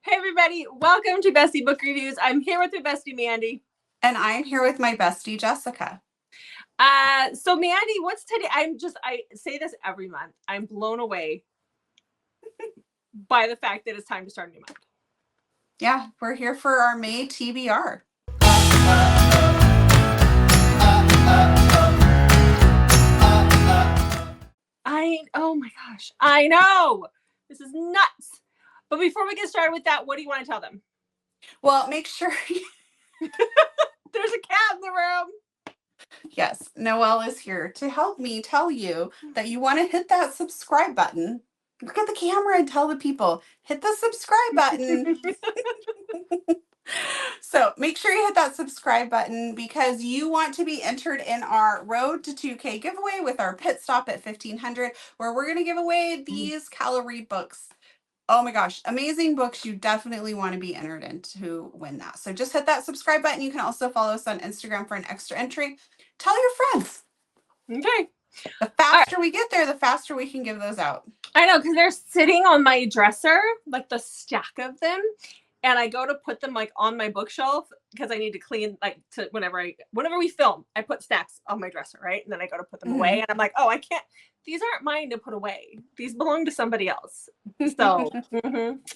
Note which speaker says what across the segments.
Speaker 1: Hey everybody, welcome to Bestie Book Reviews. I'm here with my bestie Mandy.
Speaker 2: And I'm here with my bestie Jessica.
Speaker 1: So Mandy, what's today? I say this every month. I'm blown away by the fact that it's time to start a new month.
Speaker 2: Yeah, we're here for our May TBR.
Speaker 1: Oh my gosh, I know. This is nuts. But before we get started with that, what do you want to tell them?
Speaker 2: Well, make sure
Speaker 1: there's a cat in the room.
Speaker 2: Yes, Noelle is here to help me tell you that you want to hit that subscribe button. Look at the camera and tell the people, hit the subscribe button. So make sure you hit that subscribe button because you want to be entered in our Road to 2K giveaway with our pit stop at 1500, where we're going to give away these calorie books. Oh my gosh, amazing books. You definitely want to be entered in to win that. So just hit that subscribe button. You can also follow us on Instagram for an extra entry. Tell your friends.
Speaker 1: Okay.
Speaker 2: The faster we get there, the faster we can give those out.
Speaker 1: I know, because they're sitting on my dresser, like the stack of them. And I go to put them like on my bookshelf because I need to clean, like, to whenever we film, I put stacks on my dresser, right? And then I go to put them away and I'm like, oh, I can't, these aren't mine to put away. These belong to somebody else. So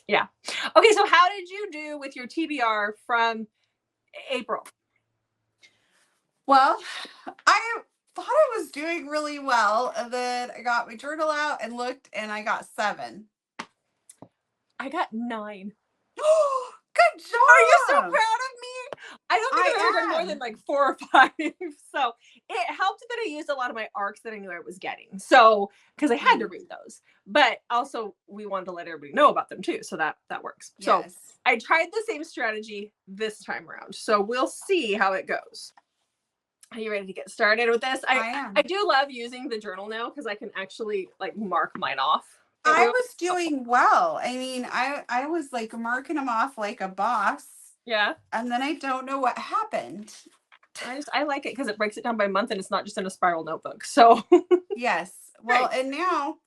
Speaker 1: yeah. Okay. So how did you do with your TBR from April?
Speaker 2: Well, I thought I was doing really well. And then I got my journal out and looked and I got 7.
Speaker 1: I got 9.
Speaker 2: Good job.
Speaker 1: Are you so proud of me? I don't think I've ever done more than like 4 or 5. So it helped that I used a lot of my arcs that I knew I was getting. So, because I had to read those, but also we wanted to let everybody know about them too. So that works. Yes. So I tried the same strategy this time around. So we'll see how it goes. Are you ready to get started with this?
Speaker 2: I am.
Speaker 1: I do love using the journal now because I can actually like mark mine off.
Speaker 2: I was doing well. I mean, I was like marking them off like a boss.
Speaker 1: Yeah.
Speaker 2: And then I don't know what happened.
Speaker 1: I like it because it breaks it down by month and it's not just in a spiral notebook. So
Speaker 2: yes. Well, and now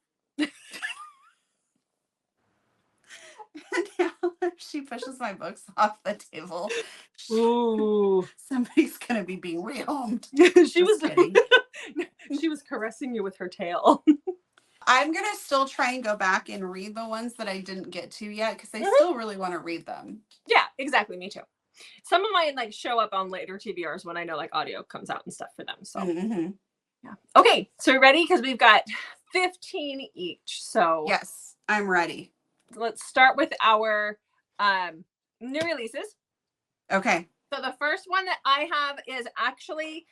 Speaker 2: she pushes my books off the table.
Speaker 1: Ooh.
Speaker 2: Somebody's gonna be being rehomed.
Speaker 1: She was kidding. She was caressing you with her tail.
Speaker 2: I'm going to still try and go back and read the ones that I didn't get to yet because I still really want to read them.
Speaker 1: Yeah, exactly. Me too. Some of mine like show up on later TBRs when I know like audio comes out and stuff for them. So yeah. Okay, so we're ready because we've got 15 each. So
Speaker 2: yes, I'm ready.
Speaker 1: Let's start with our new releases.
Speaker 2: Okay.
Speaker 1: So the first one that I have is actually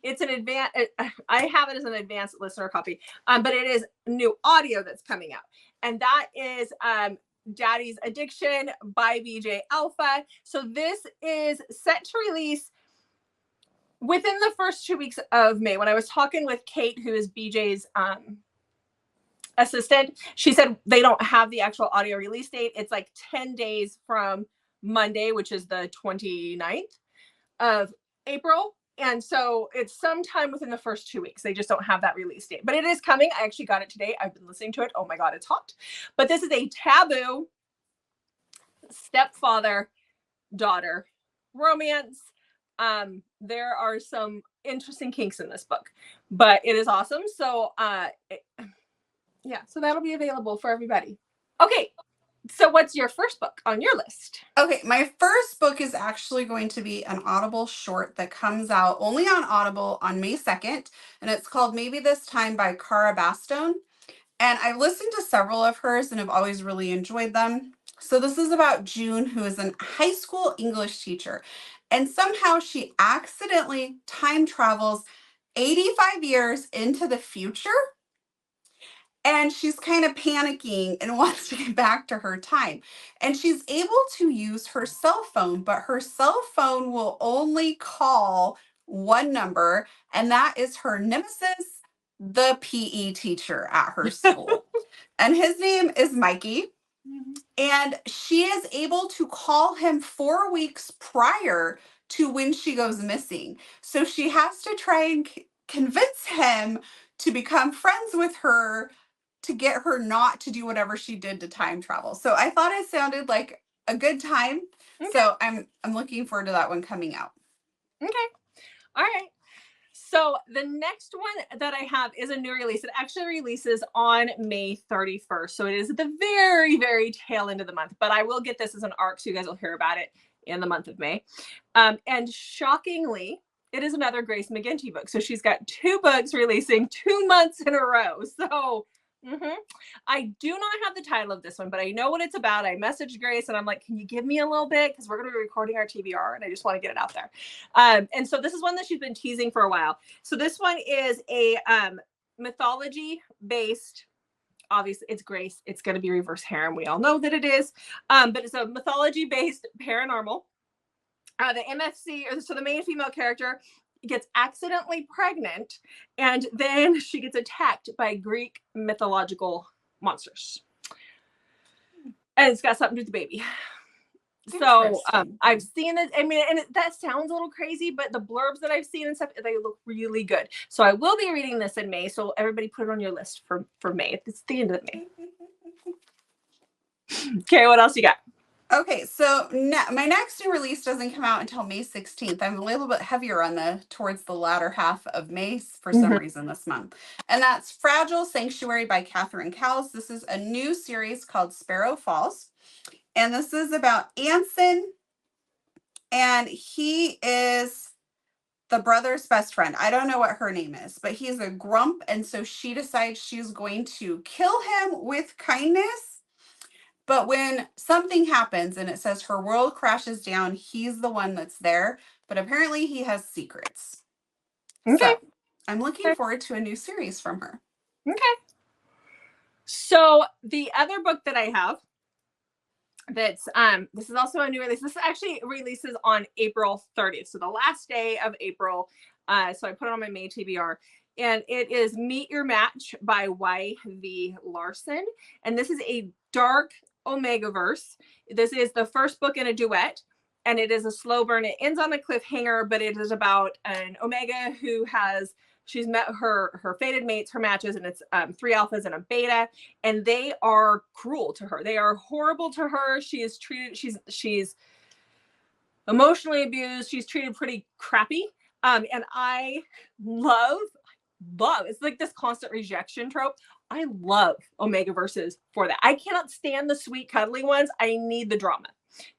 Speaker 1: it's an advanced, I have it as an advanced listener copy, but it is new audio that's coming out. And that is Daddy's Addiction by BJ Alpha. So this is set to release within the first 2 weeks of May. When I was talking with Kate, who is BJ's assistant, she said they don't have the actual audio release date. It's like 10 days from Monday, which is the 29th of April. And so it's sometime within the first 2 weeks. They just don't have that release date, but it is coming. I actually got it today. I've been listening to it. Oh my God, it's hot. But this is a taboo stepfather-daughter romance. There are some interesting kinks in this book, but it is awesome. So yeah, so that'll be available for everybody. Okay. So what's your first book on your list?
Speaker 2: Okay, my first book is actually going to be an Audible short that comes out only on Audible on May 2nd, and it's called Maybe This Time by Cara Bastone. And I've listened to several of hers and have always really enjoyed them. So this is about June, who is a high school English teacher, and somehow she accidentally time travels 85 years into the future. And she's kind of panicking and wants to get back to her time. And she's able to use her cell phone, but her cell phone will only call one number, and that is her nemesis, the PE teacher at her school. And his name is Mikey. And she is able to call him 4 weeks prior to when she goes missing. So she has to try and convince him to become friends with her to get her not to do whatever she did to time travel. So I thought it sounded like a good time.
Speaker 1: Okay.
Speaker 2: So I'm looking forward to that one coming out.
Speaker 1: Okay. All right. So the next one that I have is a new release. It actually releases on May 31st. So it is at the very, very tail end of the month, but I will get this as an arc, so you guys will hear about it in the month of May. And shockingly, it is another Grace McGinty book. So she's got 2 books releasing 2 months in a row. So I do not have the title of this one, but I know what it's about. I messaged Grace and I'm like, can you give me a little bit? Because we're going to be recording our TBR and I just want to get it out there. And so this is one that she's been teasing for a while. So this one is a mythology based, obviously it's Grace. It's going to be reverse harem. We all know that it is. But it's a mythology based paranormal. The MFC, so the main female character gets accidentally pregnant, and then she gets attacked by Greek mythological monsters. And it's got something to do with the baby. So I've seen it. I mean, and that sounds a little crazy, but the blurbs that I've seen and stuff, they look really good. So I will be reading this in May. So everybody put it on your list for May. It's the end of May. Okay, what else you got?
Speaker 2: Okay, so my next new release doesn't come out until May 16th. I'm a little bit heavier on towards the latter half of May for some reason this month. And that's Fragile Sanctuary by Catherine Cowles. This is a new series called Sparrow Falls. And this is about Anson. And he is the brother's best friend. I don't know what her name is, but he's a grump. And so she decides she's going to kill him with kindness. But when something happens and it says her world crashes down, he's the one that's there. But apparently he has secrets. Okay. So I'm looking forward to a new series from her.
Speaker 1: Okay. So the other book that I have that's this is also a new release. This actually releases on April 30th. So the last day of April. So I put it on my May TBR. And it is Meet Your Match by Y.V. Larson. And this is a dark Omegaverse. This is the first book in a duet, and it is a slow burn. It ends on a cliffhanger, but it is about an Omega who she's met her fated mates, her matches, and it's 3 alphas and a beta, and they are cruel to her. They are horrible to her. She is treated, she's emotionally abused. She's treated pretty crappy. And I love, it's like this constant rejection trope. I love Omega verses for that. I cannot stand the sweet cuddly ones. I need the drama.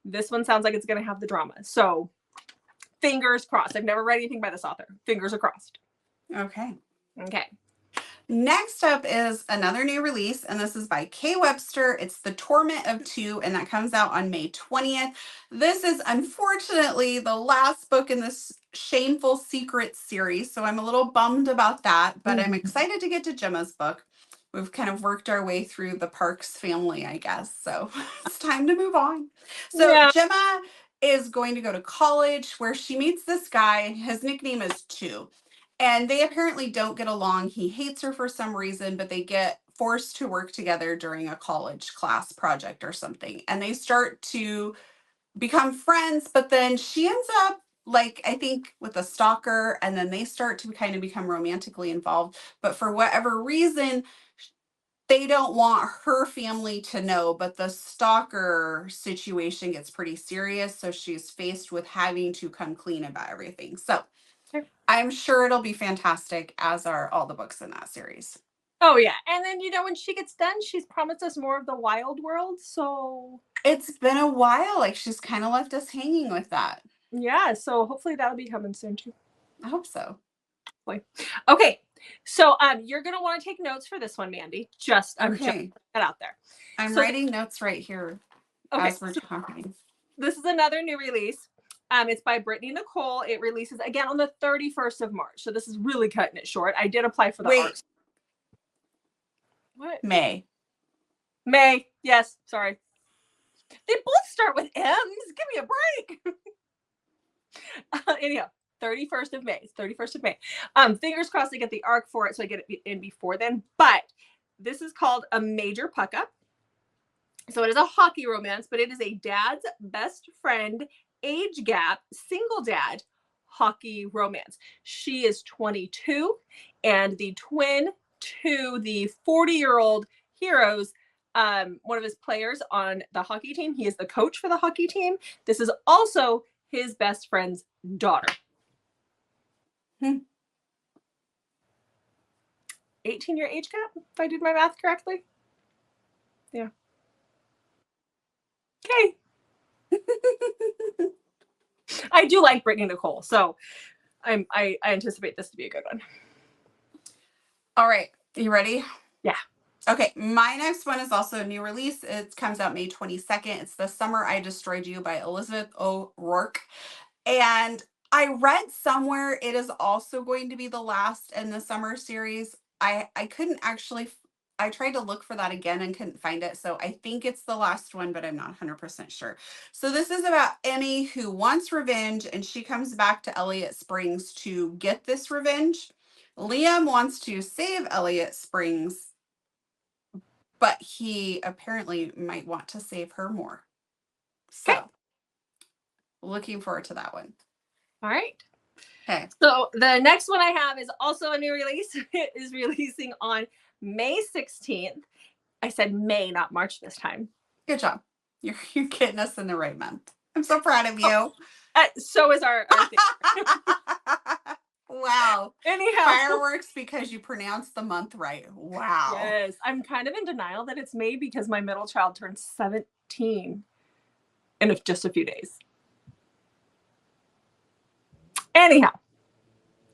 Speaker 1: This one sounds like it's going to have the drama. So fingers crossed. I've never read anything by this author. Fingers are crossed.
Speaker 2: Okay.
Speaker 1: Okay.
Speaker 2: Next up is another new release, and this is by Kay Webster. It's The Torment of Two, and that comes out on May 20th. This is unfortunately the last book in this Shameful Secrets series, so I'm a little bummed about that, but I'm excited to get to Gemma's book. We've kind of worked our way through the Parks family, I guess, so it's time to move on. So yeah. Gemma is going to go to college where she meets this guy. His nickname is Two. And they apparently don't get along. He hates her for some reason, but they get forced to work together during a college class project or something. And they start to become friends, but then she ends up, like, I think with a stalker, and then they start to kind of become romantically involved. But for whatever reason, they don't want her family to know, but the stalker situation gets pretty serious. So she's faced with having to come clean about everything. So I'm sure it'll be fantastic, as are all the books in that series.
Speaker 1: Oh, yeah. And then, when she gets done, she's promised us more of the wild world. So
Speaker 2: it's been a while. Like, she's kind of left us hanging with that.
Speaker 1: Yeah. So hopefully that'll be coming soon, too.
Speaker 2: I hope so.
Speaker 1: Okay. So you're going to want to take notes for this one, Mandy. Just putting that out there.
Speaker 2: I'm writing notes right here as we're talking.
Speaker 1: This is another new release. It's by Brittany Nicole. It releases again on the 31st of March. So this is really cutting it short. I did apply for the arcs. What?
Speaker 2: May.
Speaker 1: Yes. Sorry. They both start with M's. Give me a break. Anyhow, 31st of May. It's 31st of May. Fingers crossed I get the arc for it, so I get it in before then. But this is called A Major Puckup. So it is a hockey romance, but it is a dad's best friend age gap, single dad hockey romance. She is 22 and the twin to the 40-year-old heroes, one of his players on the hockey team. He is the coach for the hockey team. This is also his best friend's daughter. 18-year age gap, if I did my math correctly. Yeah. Okay. I do like Brittany Nicole, so I anticipate this to be a good one.
Speaker 2: All right. You ready?
Speaker 1: Yeah.
Speaker 2: Okay. My next one is also a new release. It comes out May 22nd. It's The Summer I Destroyed You by Elizabeth O'Rourke. And I read somewhere it is also going to be the last in the summer series. I couldn't actually, I tried to look for that again and couldn't find it. So I think it's the last one, but I'm not 100% sure. So this is about Emmy who wants revenge, and she comes back to Elliott Springs to get this revenge. Liam wants to save Elliott Springs, but he apparently might want to save her more. So,
Speaker 1: Okay.
Speaker 2: looking forward to that one.
Speaker 1: All right.
Speaker 2: Okay.
Speaker 1: So the next one I have is also a new release. It is releasing on May 16th. I said May, not March this time.
Speaker 2: Good job. You're getting us in the right month. I'm so proud of you.
Speaker 1: So is our thing.
Speaker 2: Wow.
Speaker 1: Anyhow.
Speaker 2: Fireworks because you pronounced the month right. Wow.
Speaker 1: Yes. I'm kind of in denial that it's May because my middle child turns 17 in just a few days. Anyhow.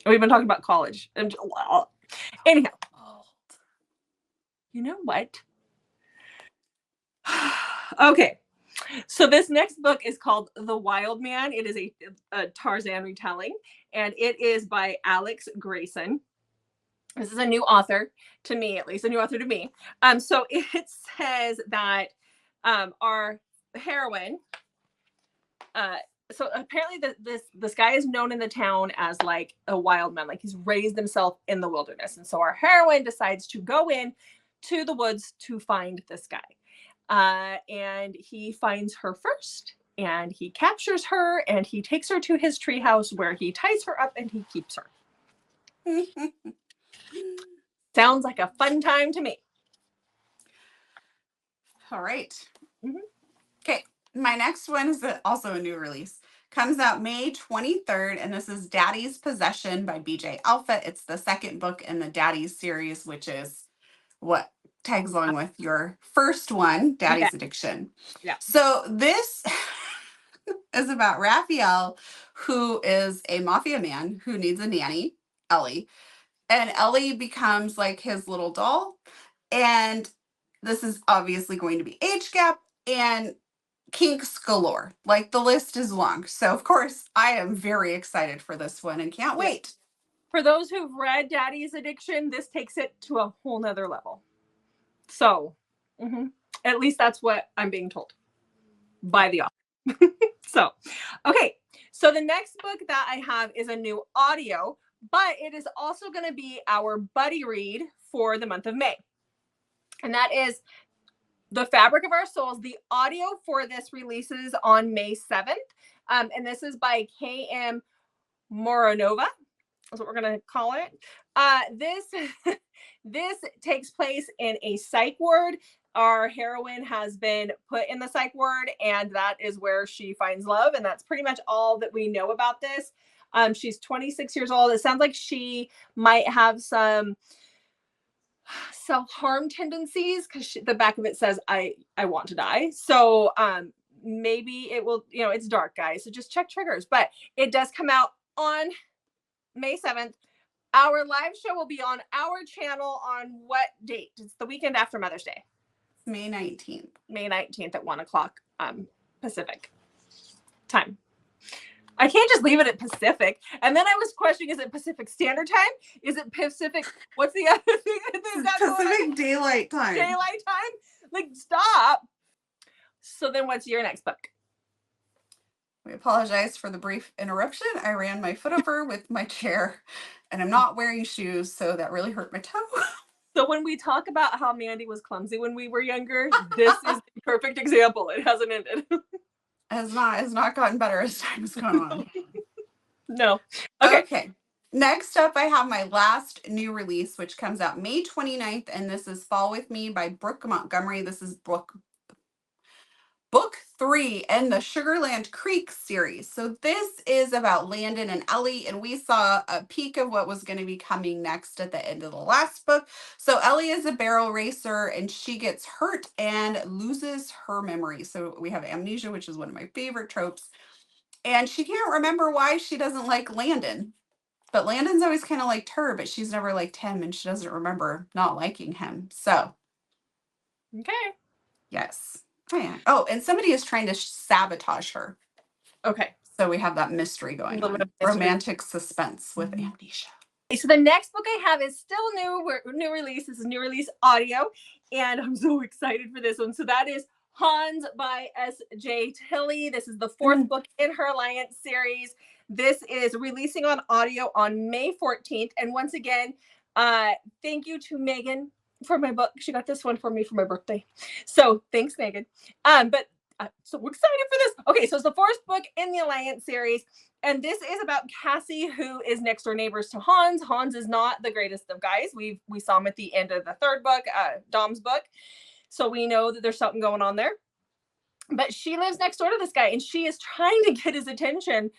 Speaker 1: We've been talking about college. Anyhow. You know what? Okay. So this next book is called The Wild Man. It is a Tarzan retelling, and it is by Alex Grayson. This is a new author to me, at least a new author to me. So it says that our heroine, so apparently this guy is known in the town as like a wild man, like he's raised himself in the wilderness. And so our heroine decides to go in to the woods to find this guy. And he finds her first, and he captures her, and he takes her to his treehouse where he ties her up and he keeps her. Sounds like a fun time to me.
Speaker 2: All right. Okay. My next one is also a new release. Comes out May 23rd, and this is Daddy's Possession by BJ Alpha. It's the second book in the Daddy's series, which is what tags along with your first one, Daddy's Addiction.
Speaker 1: Yeah.
Speaker 2: So this is about Raphael, who is a mafia man who needs a nanny, Ellie. And Ellie becomes like his little doll. And this is obviously going to be age gap and kinks galore. Like the list is long. So of course I am very excited for this one and can't wait.
Speaker 1: For those who've read Daddy's Addiction, this takes it to a whole nother level. So at least that's what I'm being told by the author. So, okay. So the next book that I have is a new audio, but it is also going to be our buddy read for the month of May. And that is The Fabric of Our Souls. The audio for this releases on May 7th. And this is by K.M. Moronova. That's what we're going to call it. This takes place in a psych ward. Our heroine has been put in the psych ward, and that is where she finds love. And that's pretty much all that we know about this. She's 26 years old. It sounds like she might have some self-harm tendencies because the back of it says, I want to die. So maybe it will, it's dark, guys. So just check triggers. But it does come out on May 7th. Our live show will be on our channel on what date? It's the weekend after Mother's Day.
Speaker 2: May 19th.
Speaker 1: May 19th at 1 o'clock Pacific time. I can't just leave it at Pacific. And then I was questioning, is it Pacific Standard Time? Is it Pacific? What's the other thing that they've got going on?
Speaker 2: Pacific Daylight Time.
Speaker 1: Daylight Time? Like, stop. So then what's your next book?
Speaker 2: We apologize for the brief interruption. I ran my foot over with my chair, and I'm not wearing shoes, so that really hurt my toe.
Speaker 1: So when we talk about how Mandy was clumsy when we were younger, this is the perfect example. It hasn't ended. It
Speaker 2: has not gotten better as time has gone on.
Speaker 1: No.
Speaker 2: Okay. Next up, I have my last new release, which comes out May 29th, and this is Fall With Me by Brooke Montgomery. This is book 3 in the Sugarland Creek series. So this is about Landon and Ellie, and we saw a peek of what was going to be coming next at the end of the last book. So Ellie is a barrel racer, and she gets hurt and loses her memory. So we have amnesia, which is one of my favorite tropes. And she can't remember why she doesn't like Landon. But Landon's always kind of liked her, but she's never liked him, and she doesn't remember not liking him. So,
Speaker 1: Okay.
Speaker 2: yes. Oh, yeah. Oh, and somebody is trying to sabotage her.
Speaker 1: Okay.
Speaker 2: So we have that mystery going on. Romantic suspense with amnesia.
Speaker 1: So the next book I have is still new release. This is new release audio, and I'm so excited for this one. So that is Hans by S.J. Tilley. This is the fourth book in her Alliance series. This is releasing on audio on May 14th. And once again, thank you to Megan for my book. She got this one for me for my birthday. So thanks, Megan. But I'm so excited for this. Okay, so it's the fourth book in the Alliance series. And this is about Cassie, who is next door neighbors to Hans. Hans is not the greatest of guys. We saw him at the end of the third book, Dom's book. So we know that there's something going on there. But she lives next door to this guy, and she is trying to get his attention.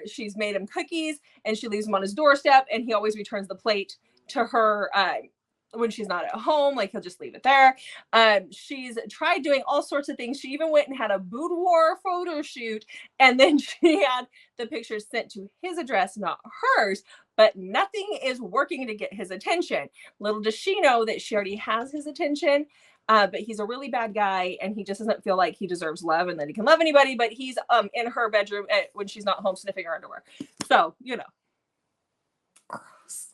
Speaker 1: She's made him cookies, and she leaves him on his doorstep, and he always returns the plate to her when she's not at home. Like, he'll just leave it there. She's tried doing all sorts of things. She even went and had a boudoir photo shoot, and then she had the pictures sent to his address, not hers. But nothing is working to get his attention. Little does she know that she already has his attention. But he's a really bad guy, and he just doesn't feel like he deserves love and that he can love anybody. But he's in her bedroom when she's not home sniffing her underwear. So, you know.
Speaker 2: Gross.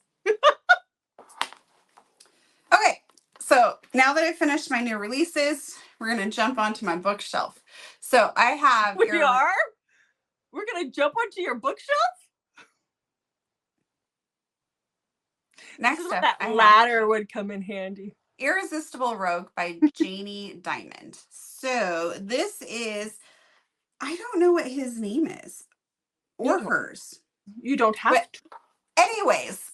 Speaker 2: Okay, so now that I finished my new releases, we're going to jump onto my bookshelf. So I have...
Speaker 1: We're going to jump onto your bookshelf?
Speaker 2: Next up,
Speaker 1: that ladder would come in handy.
Speaker 2: Irresistible Rogue by Janie Diamond. So this is, I don't know what his name is or hers.
Speaker 1: You don't have to.
Speaker 2: Anyways,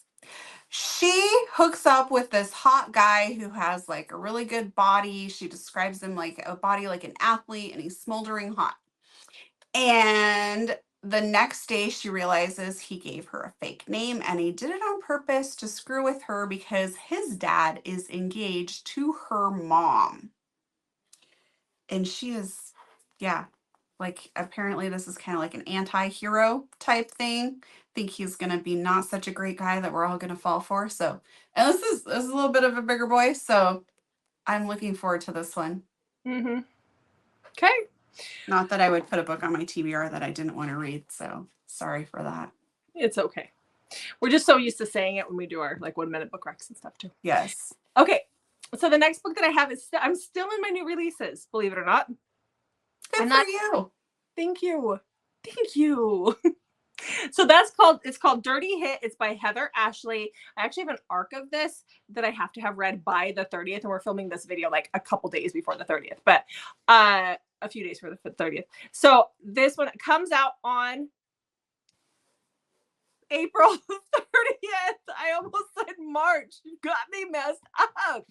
Speaker 2: she hooks up with this hot guy who has like a really good body. She describes him like a body like an athlete, and he's smoldering hot. And the next day she realizes he gave her a fake name, and he did it on purpose to screw with her because his dad is engaged to her mom. And she is, yeah, like apparently this is kind of like an anti-hero type thing. Think he's going to be not such a great guy that we're all going to fall for. So, and this is a little bit of a bigger boy, so I'm looking forward to this one.
Speaker 1: Mm-hmm. Okay.
Speaker 2: Not that I would put a book on my TBR that I didn't want to read, so sorry for that.
Speaker 1: It's okay. We're just so used to saying it when we do our like 1 minute book recs and stuff too.
Speaker 2: Yes.
Speaker 1: Okay. So the next book that I have is I'm still in my new releases, believe it or not.
Speaker 2: Good for you.
Speaker 1: Thank you. Thank you. So it's called Dirty Hit. It's by Heather Ashley. I actually have an arc of this that I have to have read by the 30th, and we're filming this video like a couple days before the 30th, but a few days for the 30th. So this one comes out on April 30th. I almost said March. You got me messed up.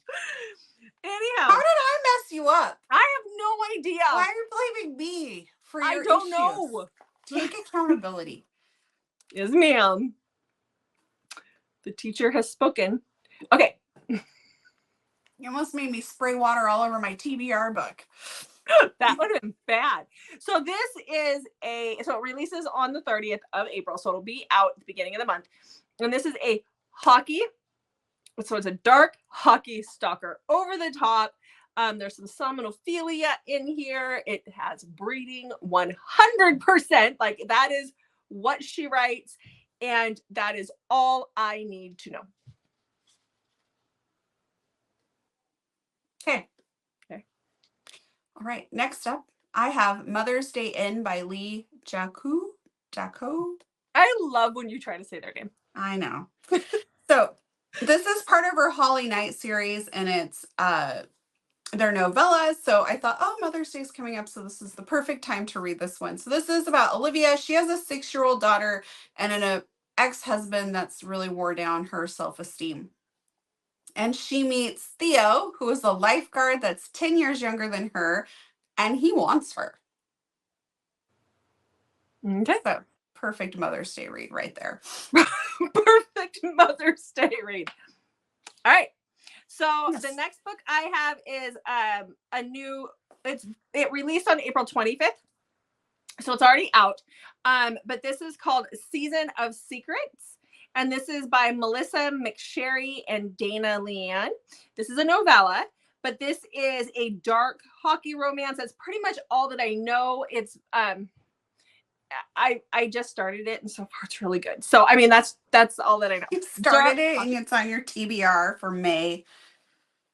Speaker 1: Anyhow.
Speaker 2: How did I mess you up?
Speaker 1: I have no idea.
Speaker 2: Why are you blaming me for your
Speaker 1: I don't
Speaker 2: issues?
Speaker 1: know.
Speaker 2: Take accountability.
Speaker 1: Yes, ma'am. The teacher has spoken. Okay.
Speaker 2: You almost made me spray water all over my TBR book.
Speaker 1: That would have been bad. So this is so it releases on the 30th of April. So it'll be out at the beginning of the month. And this is a hockey. So it's a dark hockey stalker. Over the top. There's some somnophilia in here. It has breeding 100%. Like, that is what she writes. And that is all I need to know.
Speaker 2: Okay. All right, next up, I have Mother's Day In by Lee Jaco.
Speaker 1: I love when you try to say their name.
Speaker 2: I know. So this is part of her Holly Knight series, and it's their novellas. So I thought, oh, Mother's Day is coming up, so this is the perfect time to read this one. So this is about Olivia. She has a 6-year-old daughter and an ex-husband that's really wore down her self-esteem. And she meets Theo, who is a lifeguard that's 10 years younger than her, and he wants her.
Speaker 1: Okay.
Speaker 2: So, perfect Mother's Day read right there.
Speaker 1: Perfect Mother's Day read. All right. So
Speaker 2: Yes.
Speaker 1: the next book I have is it released on April 25th. So it's already out. But this is called Season of Secrets. And this is by Melissa McSherry and Dana Leanne. This is a novella, but this is a dark hockey romance. That's pretty much all that I know. It's I just started it, and so far it's really good. So I mean that's all that I know.
Speaker 2: You started it and it's on your TBR for May.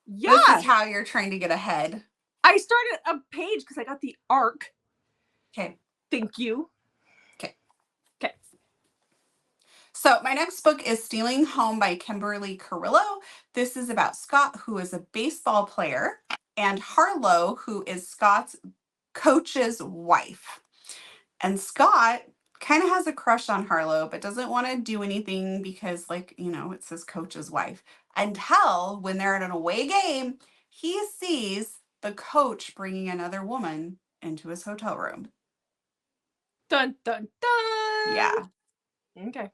Speaker 1: Yeah.
Speaker 2: This is how you're trying to get ahead.
Speaker 1: I started a page because I got the arc.
Speaker 2: Okay.
Speaker 1: Thank you.
Speaker 2: Okay.
Speaker 1: Okay.
Speaker 2: So my next book is Stealing Home by Kimberly Carrillo. This is about Scott, who is a baseball player, and Harlow, who is Scott's coach's wife. And Scott kind of has a crush on Harlow, but doesn't want to do anything because, like, you know, it's his coach's wife. Until when they're at an away game, he sees the coach bringing another woman into his hotel room.
Speaker 1: Dun, dun, dun.
Speaker 2: Yeah.
Speaker 1: Okay.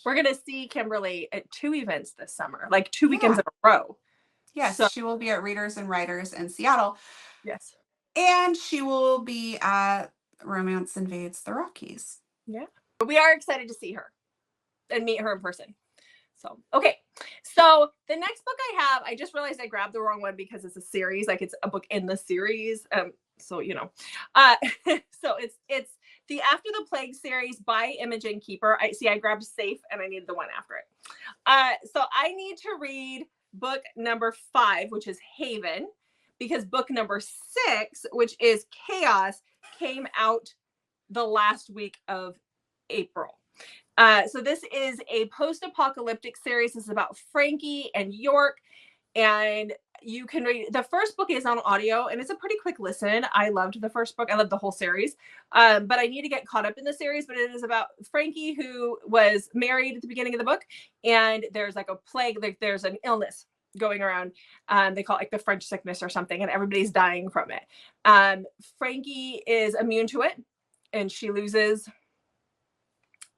Speaker 1: We're going to see Kimberly at 2 events this summer, like 2 weekends in a row.
Speaker 2: Yes,
Speaker 1: So,
Speaker 2: she will be at Readers and Writers in Seattle.
Speaker 1: yes.
Speaker 2: And she will be at Romance Invades the Rockies.
Speaker 1: Yeah. But we are excited to see her and meet her in person. So, okay. So the next book I have, I just realized I grabbed the wrong one because it's a series, like it's a book in the series. So, you know, so it's the After the Plague series by Imogen Keeper. I grabbed Safe and I needed the one after it. So I need to read book number 5, which is Haven, because book number 6, which is Chaos, came out the last week of April. So this is a post-apocalyptic series. This is about Frankie and York, and you can read the first book is on audio, and it's a pretty quick listen. I loved the first book. I loved the whole series, but I need to get caught up in the series. But it is about Frankie, who was married at the beginning of the book, and there's like a plague, like there's an illness going around. They call it like the French sickness or something, and everybody's dying from it. Frankie is immune to it, and she loses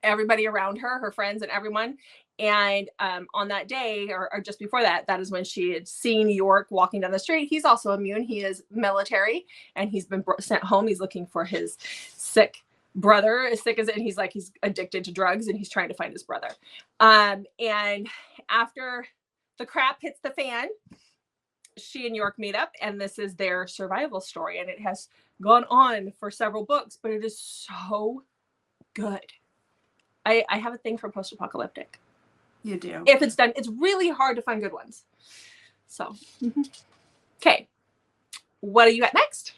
Speaker 1: everybody around her, her friends and everyone. And on that day, or just before that, that is when she had seen York walking down the street. He's also immune. He is military, and he's been sent home. He's looking for his sick brother, as sick as it. He's addicted to drugs, and he's trying to find his brother. And after the crap hits the fan, she and York meet up, and this is their survival story. And it has gone on for several books, but it is so good. I have a thing for post-apocalyptic.
Speaker 2: You do.
Speaker 1: If it's done, it's really hard to find good ones. So, okay. What do you got next?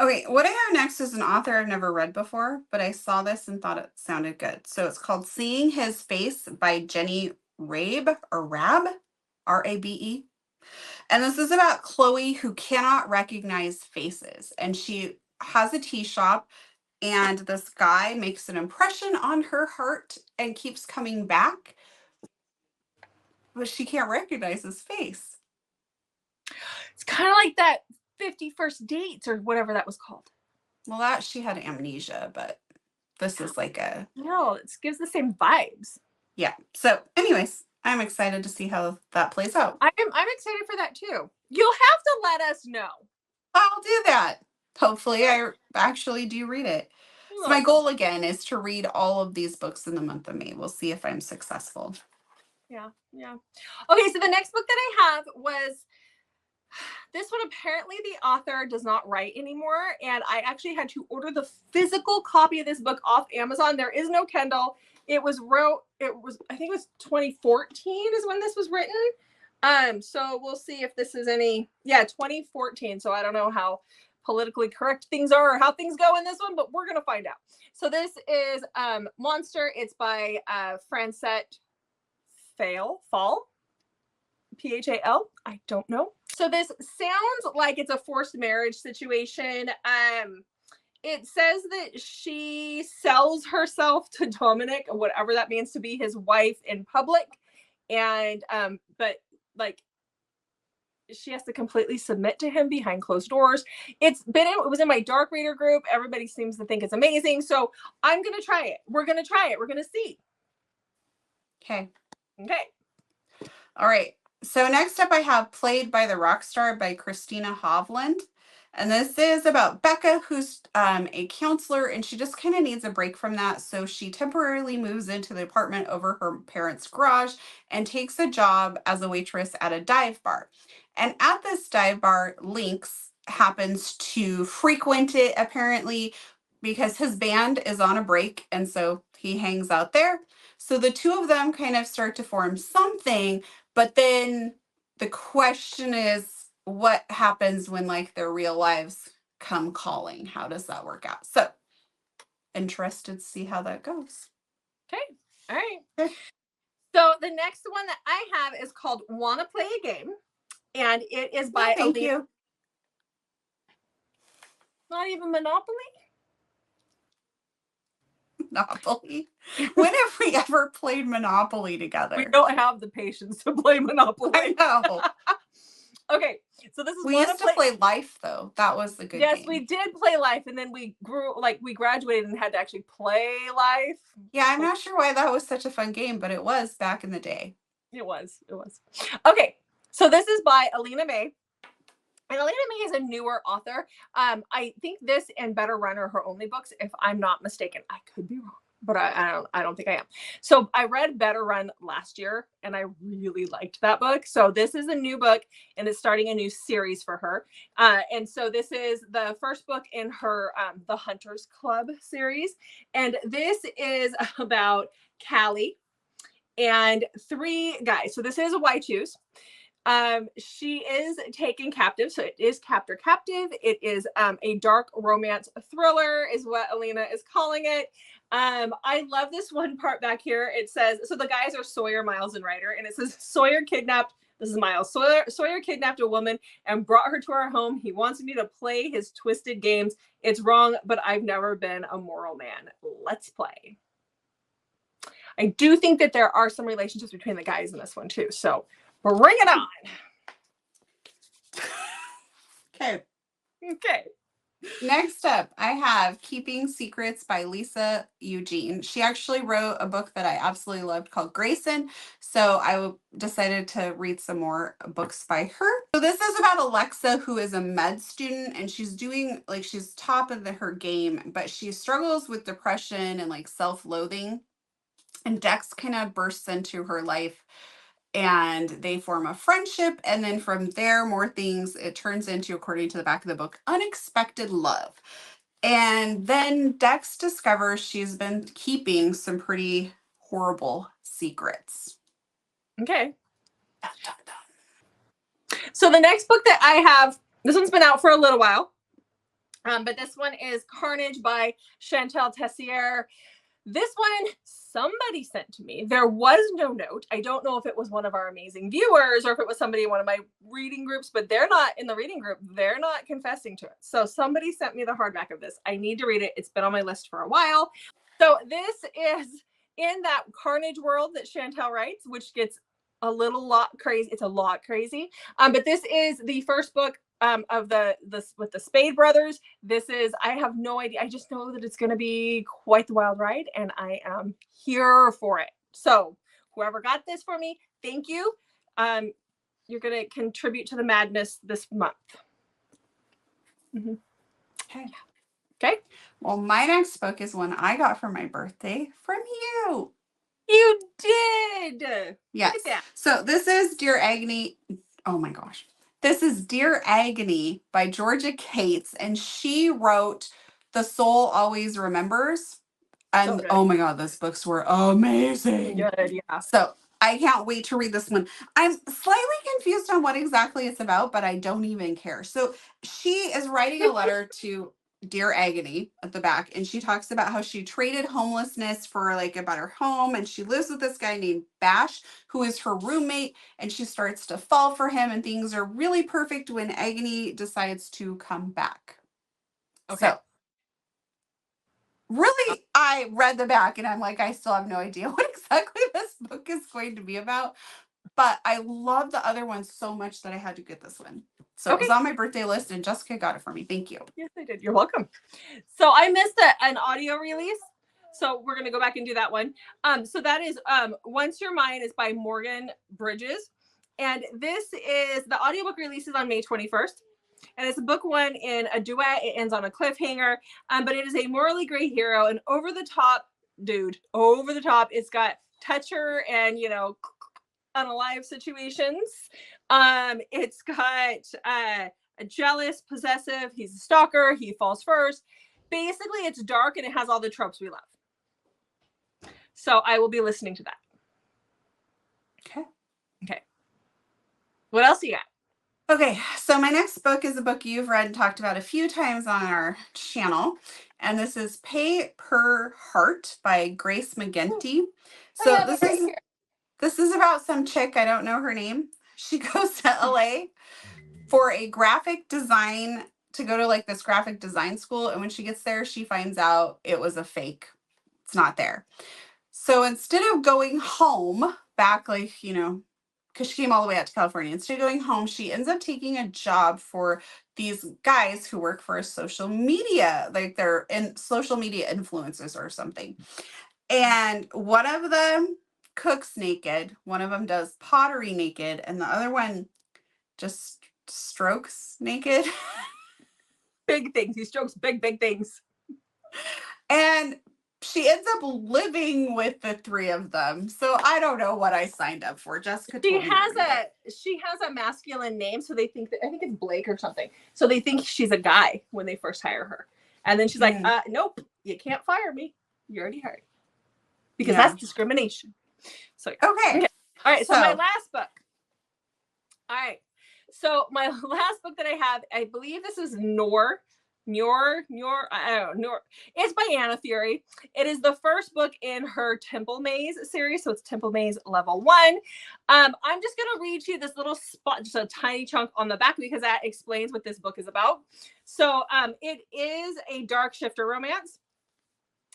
Speaker 2: Okay, what I have next is an author I've never read before, but I saw this and thought it sounded good. So it's called Seeing His Face by Jenny Rabe, or Rab, R-A-B-E. And this is about Chloe, who cannot recognize faces. And she has a tea shop, and this guy makes an impression on her heart and keeps coming back, but she can't recognize his face.
Speaker 1: It's kind of like that 50 First Dates or whatever that was called.
Speaker 2: Well, that she had amnesia, but this is like a...
Speaker 1: No, it gives the same vibes.
Speaker 2: Yeah. So anyways, I'm excited to see how that plays out.
Speaker 1: I'm excited for that too. You'll have to let us know.
Speaker 2: I'll do that. Hopefully I actually do read it. So my goal again is to read all of these books in the month of May. We'll see if I'm successful.
Speaker 1: Yeah. Okay, so the next book that I have was this one. Apparently the author does not write anymore, and I actually had to order the physical copy of this book off Amazon. There is no Kindle. I think it was 2014 is when this was written. So we'll see if this is 2014. So I don't know how politically correct things are or how things go in this one, but we're gonna find out. So this is Monster. It's by Francette Fall, P-H-A-L. I don't know. So this sounds like it's a forced marriage situation. it says that she sells herself to Dominic, or whatever that means, to be his wife in public. And but like she has to completely submit to him behind closed doors. It was in my dark reader group. Everybody seems to think it's amazing. So I'm gonna try it. We're gonna try it. We're gonna see.
Speaker 2: Okay.
Speaker 1: Okay.
Speaker 2: All right. So next up I have Played by the Rockstar by Christina Hovland. And this is about Becca, who's a counselor, and she just kind of needs a break from that. So she temporarily moves into the apartment over her parents' garage and takes a job as a waitress at a dive bar. And at this dive bar, Lynx happens to frequent it apparently because his band is on a break. And so he hangs out there. So the two of them kind of start to form something. But then the question is, what happens when like their real lives come calling? How does that work out? So interested to see how that goes.
Speaker 1: Okay. All right.
Speaker 2: Okay.
Speaker 1: So the next one that I have is called Wanna Play a Game? And it is by
Speaker 2: Thank
Speaker 1: Alina.
Speaker 2: you.
Speaker 1: Not even Monopoly?
Speaker 2: Monopoly. When have we ever played Monopoly together?
Speaker 1: We don't have the patience to play Monopoly.
Speaker 2: I know.
Speaker 1: Okay, so this is
Speaker 2: We used to play Life though. That was the good game.
Speaker 1: Yes, we did play Life, and then we graduated and had to actually play Life.
Speaker 2: Yeah, I'm not sure why that was such a fun game, but it was back in the day.
Speaker 1: It was. Okay, so this is by Alina May. And Alina May is a newer author. I think this and Better Run are her only books, if I'm not mistaken. I could be wrong, but I don't think I am. So I read Better Run last year, and I really liked that book. So this is a new book, and it's starting a new series for her. And so this is the first book in her The Hunters Club series. And this is about Callie and 3 guys. So this is a Y choose. She is taken captive. So it is captive. It is a dark romance thriller is what Alina is calling it. I love this one part back here. It says, so the guys are Sawyer, Miles, and Ryder. And it says, Sawyer kidnapped, this is Miles, Sawyer kidnapped a woman and brought her to our home. He wants me to play his twisted games. It's wrong, but I've never been a moral man. Let's play. I do think that there are some relationships between the guys in this one too. So bring it on. Okay.
Speaker 2: Next up, I have Keeping Secrets by Lisa Eugene. She actually wrote a book that I absolutely loved called Grayson. So I decided to read some more books by her. So this is about Alexa, who is a med student, and she's doing she's top of her game, but she struggles with depression and self-loathing. And Dex kind of bursts into her life and they form a friendship. And then from there, more things, it turns into, according to the back of the book, unexpected love. And then Dex discovers she's been keeping some pretty horrible secrets.
Speaker 1: Okay. So the next book that I have, this one's been out for a little while, but this one is Carnage by Chantal Tessier. This one, somebody sent to me. There was no note. I don't know if it was one of our amazing viewers or if it was somebody in one of my reading groups, but they're not in the reading group. They're not confessing to it. So somebody sent me the hardback of this. I need to read it. It's been on my list for a while. So this is in that Carnage world that Chantal writes, which gets a lot crazy. It's a lot crazy. But this is the first book of the with the Spade brothers. This is, I have no idea. I just know that it's going to be quite the wild ride, and I am here for it. So whoever got this for me, thank you. You're going to contribute to the madness this month. Okay.
Speaker 2: Well, my next book is one I got for my birthday from you.
Speaker 1: You did.
Speaker 2: Yes. So this is Dear Agony. Oh my gosh. This is Dear Agony by Georgia Cates, and she wrote The Soul Always Remembers. And oh my God, those books were amazing.
Speaker 1: Good, yeah.
Speaker 2: So I can't wait to read this one. I'm slightly confused on what exactly it's about, but I don't even care. So she is writing a letter to Dear Agony at the back, and she talks about how she traded homelessness for a better home, and she lives with this guy named Bash, who is her roommate, and she starts to fall for him, and things are really perfect when Agony decides to come back. Okay. So really, I read the back and I'm like, I still have no idea what exactly this book is going to be about. But I love the other one so much that I had to get this one. So it was
Speaker 1: Okay.
Speaker 2: on my birthday list and Jessica got it for me. Thank you.
Speaker 1: Yes, I did. You're welcome. So I missed an audio release. So we're going to go back and do that one. So that is Once You're Mine is by Morgan Bridges. And this is the audiobook releases on May 21st. And it's book one in a duet. It ends on a cliffhanger. But it is a morally gray hero, an over the top dude. Over the top. It's got toucher and, you know, unalive situations. It's got a jealous, possessive. He's a stalker. He falls first. Basically, it's dark and it has all the tropes we love. So I will be listening to that.
Speaker 2: Okay.
Speaker 1: Okay. What else you got?
Speaker 2: Okay, so my next book is a book you've read and talked about a few times on our channel. And this is Pay Per Heart by Grace McGinty. So this is about some chick, I don't know her name. She goes to LA for a graphic design, to go to like this graphic design school. And when she gets there, she finds out it was a fake. It's not there. So instead of going home back, like, you know, because she came all the way out to California, instead of going home, she ends up taking a job for these guys who work for a social media, like they're in social media influencers or something. And one of them cooks naked, one of them does pottery naked, and the other one just strokes naked.
Speaker 1: Big things. He strokes big things.
Speaker 2: And she ends up living with the three of them. So I don't know what I signed up for. Jessica told me
Speaker 1: she has a masculine name, so they think that, I think it's Blake or something. So they think she's a guy when they first hire her. And then she's like, nope, you can't fire me. You're already hired. Because that's discrimination. So
Speaker 2: okay.
Speaker 1: All right, so my last book. All right. So my last book that I have, I believe this is Noor. I don't know. It's by Anna Fury. It is the first book in her Temple Maze series. So it's Temple Maze Level 1. I'm just going to read you this little spot, just a tiny chunk on the back, because that explains what this book is about. So it is a dark shifter romance.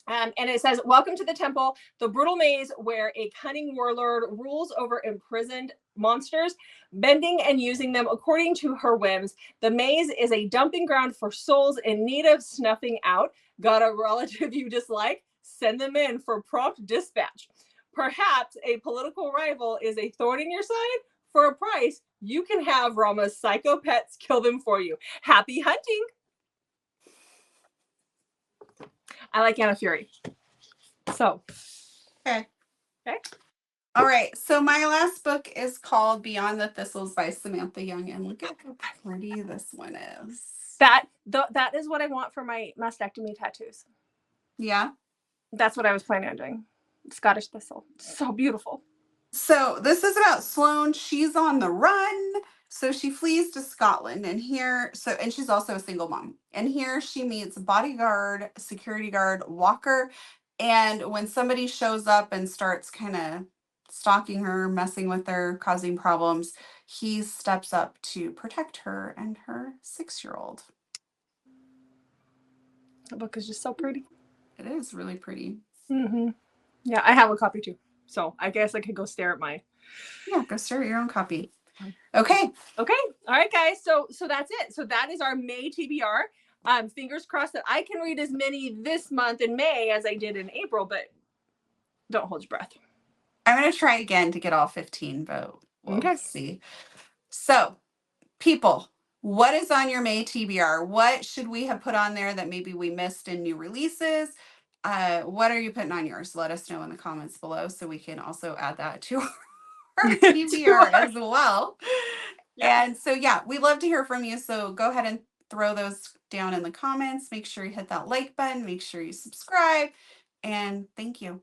Speaker 1: And it says, welcome to the temple, the brutal maze where a cunning warlord rules over imprisoned monsters, bending and using them according to her whims. The maze is a dumping ground for souls in need of snuffing out. Got a relative you dislike? Send them in for prompt dispatch. Perhaps a political rival is a thorn in your side? For a price, you can have Rama's psycho pets kill them for you. Happy hunting! I like Anna Fury. So.
Speaker 2: Okay. All right. So my last book is called Beyond the Thistles by Samantha Young. And look at how pretty this one is.
Speaker 1: That is what I want for my mastectomy tattoos.
Speaker 2: Yeah.
Speaker 1: That's what I was planning on doing. Scottish thistle. So beautiful.
Speaker 2: So this is about Sloane. She's on the run. So she flees to Scotland, and she's also a single mom. And here she meets bodyguard, security guard, Walker. And when somebody shows up and starts kind of stalking her, messing with her, causing problems, he steps up to protect her and her 6-year-old.
Speaker 1: The book is just so pretty.
Speaker 2: It is really pretty.
Speaker 1: Mm-hmm. Yeah, I have a copy too. So I guess I could go stare at mine.
Speaker 2: Yeah, go stare at your own copy. Okay.
Speaker 1: All right, guys. So that's it. So that is our May TBR. Fingers crossed that I can read as many this month in May as I did in April, but don't hold your breath.
Speaker 2: I'm going to try again to get all 15, but we'll see. So, people, what is on your May TBR? What should we have put on there that maybe we missed in new releases? What are you putting on yours? Let us know in the comments below so we can also add that to our TBR as well. Yeah. And so, yeah, we'd love to hear from you. So go ahead and throw those down in the comments. Make sure you hit that like button. Make sure you subscribe. And thank you.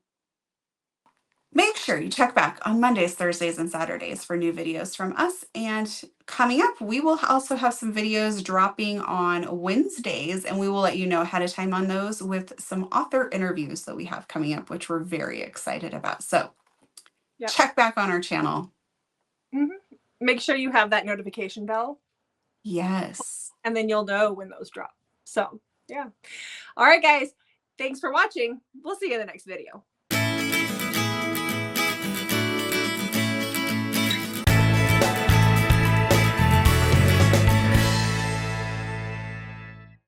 Speaker 2: Make sure you check back on Mondays, Thursdays, and Saturdays for new videos from us. And coming up, we will also have some videos dropping on Wednesdays, and we will let you know ahead of time on those with some author interviews that we have coming up, which we're very excited about. So check back on our channel.
Speaker 1: Mm-hmm. Make sure you have that notification bell.
Speaker 2: Yes.
Speaker 1: And then you'll know when those drop. So, yeah. All right, guys. Thanks for watching. We'll see you in the next video.